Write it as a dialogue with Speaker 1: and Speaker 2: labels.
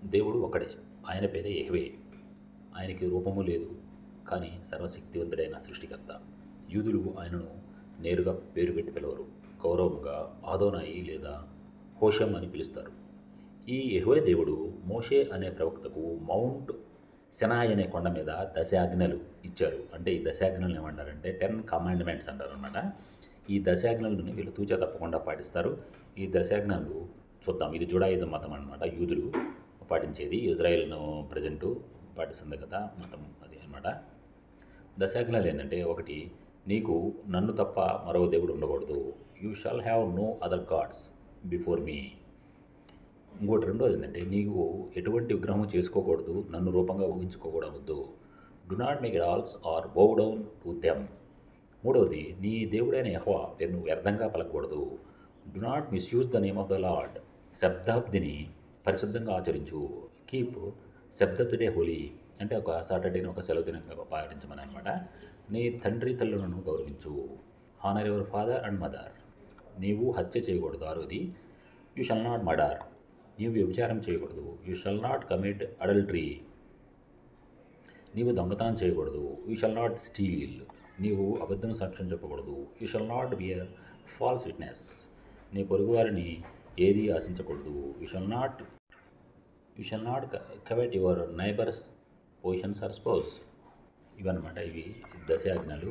Speaker 1: దేవుడు ఒకడే, ఆయన పేరే యెహోవా. ఆయనకి రూపము లేదు, కానీ సర్వశక్తివంతుడైన సృష్టికర్త. యూదులు ఆయనను నేరుగా పేరు పెట్టి పిలవరు, గౌరవముగా ఆదోనాయి లేదా హోషం అని పిలుస్తారు. ఈ యెహోవా దేవుడు మోషే అనే ప్రవక్తకు మౌంట్ సెనాయ్ అనే కొండ మీద దశాజ్ఞలు ఇచ్చారు. అంటే ఈ దశాజ్ఞలను ఏమంటారంటే 10 కమాండ్మెంట్స్ అంటారు అనమాట. ఈ దశాజ్ఞలను వీళ్ళు తూచా తప్పకుండా పాటిస్తారు. ఈ దశాజ్ఞలు చూద్దాం. ఇది జుడాయిజం మతం అనమాట, యూదులు పాటించేది. ఇజ్రాయెల్ను ప్రజెంటు పాటిస్తుంది కదా మతం, అది అనమాట. దశాజ్ఞలు ఏంటంటే, ఒకటి, నీకు నన్ను తప్ప మరో దేవుడు ఉండకూడదు. You shall have no other gods before me. ఇంకోటి రెండోది ఏంటంటే, నీవు ఎటువంటి విగ్రహము చేసుకోకూడదు, నన్ను రూపంగా ఊహించుకోకూడదు. Do not make dolls or bow down to them. మూడవది, నీ దేవుడైన యెహోవా పేరును వ్యర్థంగా పలకూడదు. Do not misuse the name of the lord. శబ్దాబ్దిని పరిశుద్ధంగా ఆచరించు. Keep Sabbath day holy. అంటే ఒక సాటర్డేని ఒక సెలవు దినంగా పాటించమని అనమాట. నీ తండ్రి తల్లులను గౌరవించు. Honour your father and mother. నీవు హత్య చేయకూడదు. ఆరోది, యూ షల్ నాట్ మర్డర్. నీవు వ్యభిచారం చేయకూడదు. You shall not commit adultery. నీవు దొంగతనం చేయకూడదు. You shall not steal. నీవు అబద్ధం సాక్ష్యం చెప్పకూడదు. You shall not bear false witness. నీ పొరుగువారిని ఏది ఆశించకూడదు. You shall not covet your neighbour's possessions or spouse. ఇవన్నమాట, ఇవి దశాజ్ఞలు.